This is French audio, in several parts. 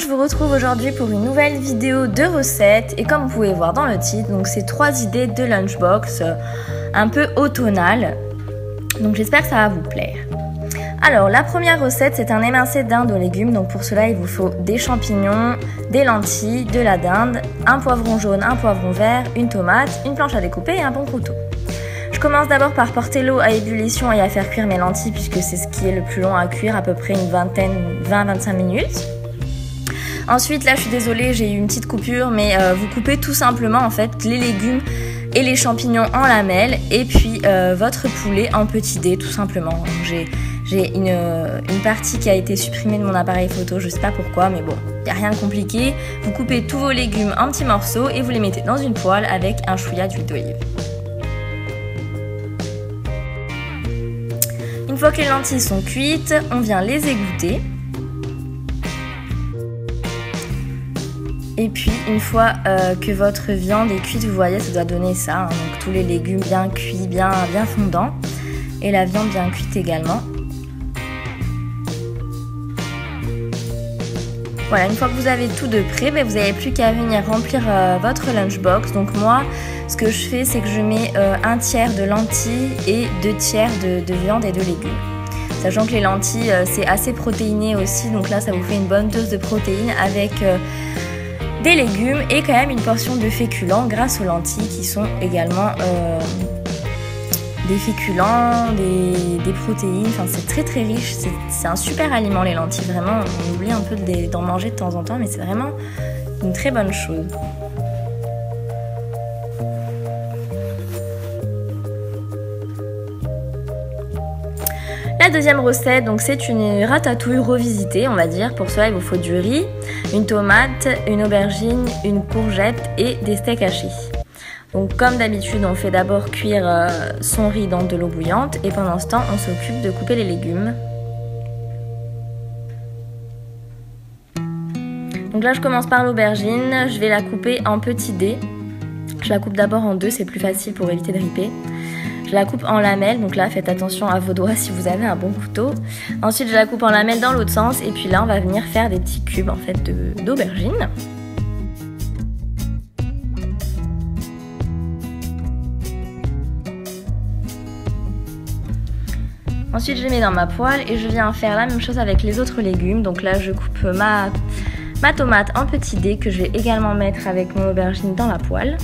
je vous retrouve aujourd'hui pour une nouvelle vidéo de recettes et comme vous pouvez voir dans le titre, donc c'est 3 idées de lunchbox un peu automnales. Donc j'espère que ça va vous plaire. Alors la première recette, c'est un émincé de dinde aux légumes. Donc pour cela il vous faut des champignons, des lentilles, de la dinde, un poivron jaune, un poivron vert, une tomate, une planche à découper et un bon couteau. Je commence d'abord par porter l'eau à ébullition et à faire cuire mes lentilles puisque c'est ce qui est le plus long à cuire, à peu près une 20-25 minutes. Ensuite là je suis désolée, j'ai eu une petite coupure, mais vous coupez tout simplement en fait les légumes et les champignons en lamelles et puis votre poulet en petits dés tout simplement. Donc, j'ai une partie qui a été supprimée de mon appareil photo, je sais pas pourquoi, mais bon, il n'y a rien de compliqué. Vous coupez tous vos légumes en petits morceaux et vous les mettez dans une poêle avec un chouïa d'huile d'olive. Une fois que les lentilles sont cuites, on vient les égoutter. Et puis une fois que votre viande est cuite, vous voyez, ça doit donner ça, hein, donc tous les légumes bien cuits, bien fondants, et la viande bien cuite également. Voilà, une fois que vous avez tout de prêt, vous n'avez plus qu'à venir remplir votre lunchbox. Donc moi, ce que je fais, c'est que je mets 1/3 de lentilles et 2/3 de viande et de légumes. Sachant que les lentilles, c'est assez protéiné aussi, donc là, ça vous fait une bonne dose de protéines avec des légumes et quand même une portion de féculents grâce aux lentilles qui sont également des féculents, des protéines, enfin c'est très riche, c'est un super aliment les lentilles, vraiment on oublie un peu d'en manger de temps en temps mais c'est vraiment une très bonne chose. La deuxième recette, donc c'est une ratatouille revisitée, on va dire. Pour cela, il vous faut du riz, une tomate, une aubergine, une courgette et des steaks hachés. Donc comme d'habitude, on fait d'abord cuire son riz dans de l'eau bouillante et pendant ce temps, on s'occupe de couper les légumes. Donc là, je commence par l'aubergine, je vais la couper en petits dés. Je la coupe d'abord en deux, c'est plus facile pour éviter de riper. Je la coupe en lamelles, donc là faites attention à vos doigts si vous avez un bon couteau. Ensuite je la coupe en lamelles dans l'autre sens et puis là on va venir faire des petits cubes en fait d'aubergine. Ensuite je les mets dans ma poêle et je viens faire la même chose avec les autres légumes. Donc là je coupe ma tomate en petits dés que je vais également mettre avec mon aubergine dans la poêle.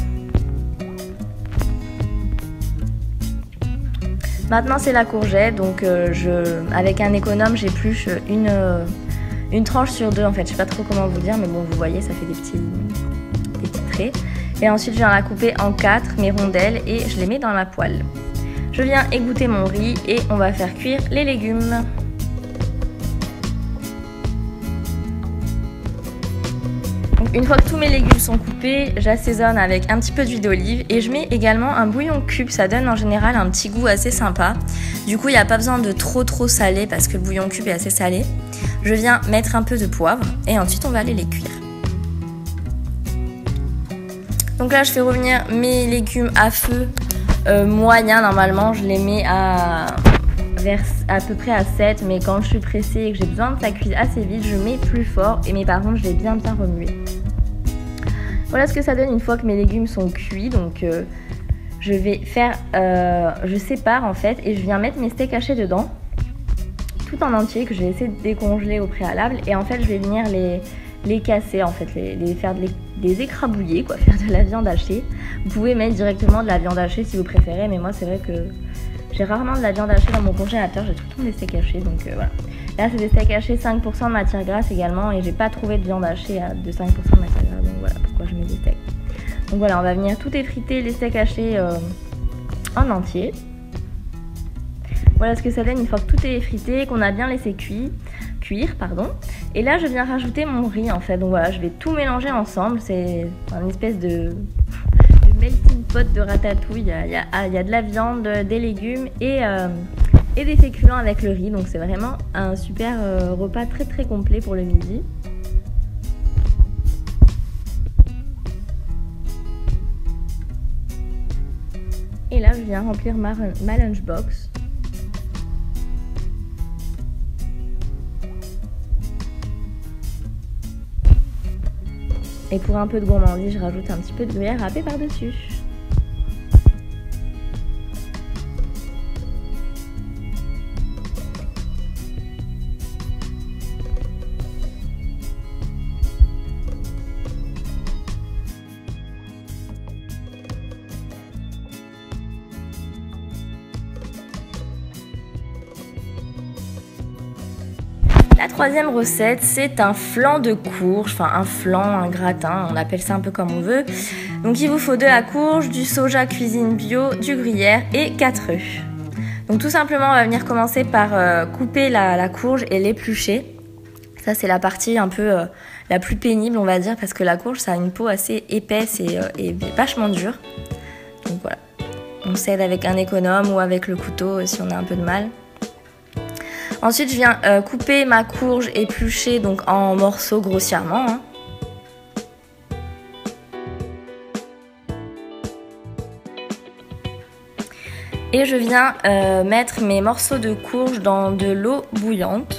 Maintenant c'est la courgette, donc avec un économe j'épluche une tranche sur deux en fait, je sais pas trop comment vous dire mais bon vous voyez ça fait des petits traits. Et ensuite je viens la couper en 4 mes rondelles et je les mets dans la poêle. Je viens égoutter mon riz et on va faire cuire les légumes. Donc, une fois que tous mes légumes sont coupés, j'assaisonne avec un petit peu d'huile d'olive et je mets également un bouillon cube, ça donne en général un petit goût assez sympa. Du coup il n'y a pas besoin de trop salé parce que le bouillon cube est assez salé. Je viens mettre un peu de poivre et ensuite on va aller les cuire. Donc là je fais revenir mes légumes à feu moyen, normalement je les mets à peu près à 7, mais quand je suis pressée et que j'ai besoin que ça cuise assez vite, je mets plus fort mais par contre je vais bien remuer. Voilà ce que ça donne une fois que mes légumes sont cuits. Donc je vais faire, je sépare en fait et je viens mettre mes steaks hachés dedans, tout en entier que je vais essayer de décongeler au préalable et en fait je vais venir les casser en fait, faire des écrabouillés quoi, faire de la viande hachée. Vous pouvez mettre directement de la viande hachée si vous préférez, mais moi c'est vrai que j'ai rarement de la viande hachée dans mon congélateur, j'ai tout le temps des steaks hachés, donc voilà. Là c'est des steaks hachés 5% de matière grasse également et j'ai pas trouvé de viande hachée de 5% de matière grasse, donc voilà pourquoi je mets des steaks. Donc voilà, on va venir tout effriter les steaks hachés en entier. Voilà ce que ça donne une fois que tout est effrité, qu'on a bien laissé cuire. Et là je viens rajouter mon riz en fait, donc voilà je vais tout mélanger ensemble, c'est une espèce de melting pot de ratatouille, il y a de la viande, des légumes et des féculents avec le riz, donc c'est vraiment un super repas très complet pour le midi. Et là je viens remplir ma lunchbox. Et pour un peu de gourmandise, je rajoute un petit peu de gruyère râpée par-dessus. La troisième recette, c'est un flan de courge, enfin un flan, un gratin, on appelle ça un peu comme on veut. Donc il vous faut de la courge, du soja cuisine bio, du gruyère et 4 œufs. Donc tout simplement, on va venir commencer par couper la courge et l'éplucher. Ça c'est la partie un peu la plus pénible, on va dire, parce que la courge ça a une peau assez épaisse et vachement dure. Donc voilà, on s'aide avec un économe ou avec le couteau si on a un peu de mal. Ensuite, je viens couper ma courge épluchée donc en morceaux grossièrement. Et je viens mettre mes morceaux de courge dans de l'eau bouillante.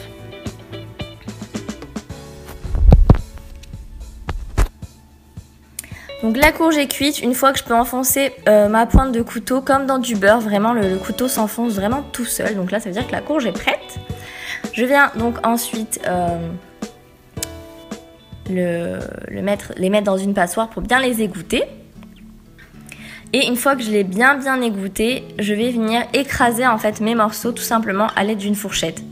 Donc la courge est cuite. Une fois que je peux enfoncer ma pointe de couteau comme dans du beurre, vraiment le couteau s'enfonce vraiment tout seul. Donc là, ça veut dire que la courge est prête. Je viens donc ensuite les mettre dans une passoire pour bien les égoutter. Et une fois que je l'ai bien égoutté, je vais venir écraser en fait mes morceaux tout simplement à l'aide d'une fourchette.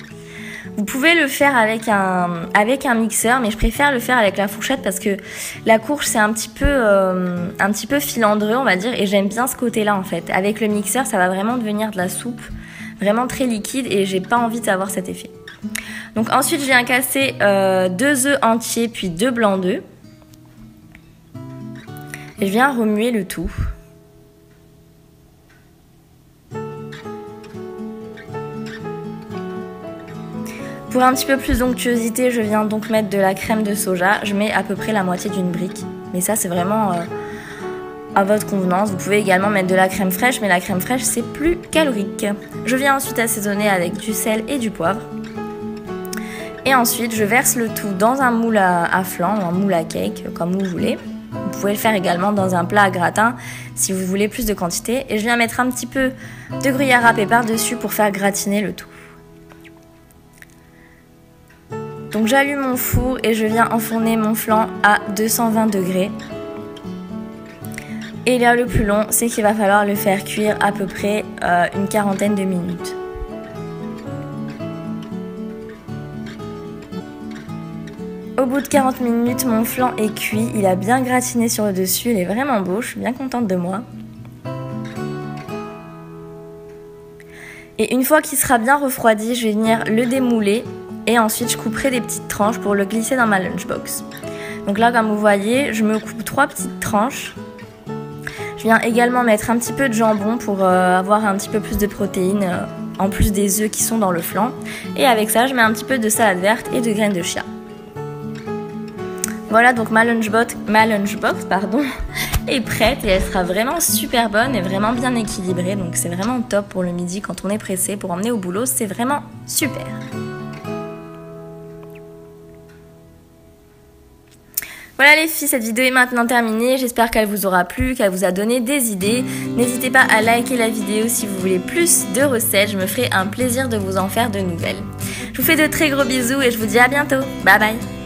Vous pouvez le faire avec un mixeur, mais je préfère le faire avec la fourchette parce que la courge c'est un petit peu filandreux on va dire, et j'aime bien ce côté-là en fait. Avec le mixeur, ça va vraiment devenir de la soupe, vraiment très liquide, et j'ai pas envie d'avoir cet effet. Donc ensuite je viens casser 2 œufs entiers puis 2 blancs d'œufs. Et je viens remuer le tout. Pour un petit peu plus d'onctuosité, je viens donc mettre de la crème de soja. Je mets à peu près la moitié d'une brique. Mais ça c'est vraiment à votre convenance. Vous pouvez également mettre de la crème fraîche, mais la crème fraîche c'est plus calorique. Je viens ensuite assaisonner avec du sel et du poivre. Et ensuite, je verse le tout dans un moule à flan ou un moule à cake, comme vous voulez. Vous pouvez le faire également dans un plat à gratin si vous voulez plus de quantité. Et je viens mettre un petit peu de gruyère râpée par-dessus pour faire gratiner le tout. Donc j'allume mon four et je viens enfourner mon flan à 220 degrés. Et là, le plus long, c'est qu'il va falloir le faire cuire à peu près une quarantaine de minutes. Au bout de 40 minutes, mon flan est cuit, il a bien gratiné sur le dessus, il est vraiment beau, je suis bien contente de moi. Et une fois qu'il sera bien refroidi, je vais venir le démouler et ensuite je couperai des petites tranches pour le glisser dans ma lunchbox. Donc là, comme vous voyez, je me coupe 3 petites tranches. Je viens également mettre un petit peu de jambon pour avoir un petit peu plus de protéines en plus des œufs qui sont dans le flan. Et avec ça, je mets un petit peu de salade verte et de graines de chia. Voilà, donc ma lunchbox est prête et elle sera vraiment super bonne et vraiment bien équilibrée. Donc c'est vraiment top pour le midi quand on est pressé pour emmener au boulot, c'est vraiment super. Voilà les filles, cette vidéo est maintenant terminée. J'espère qu'elle vous aura plu, qu'elle vous a donné des idées. N'hésitez pas à liker la vidéo si vous voulez plus de recettes. Je me ferai un plaisir de vous en faire de nouvelles. Je vous fais de très gros bisous et je vous dis à bientôt. Bye bye.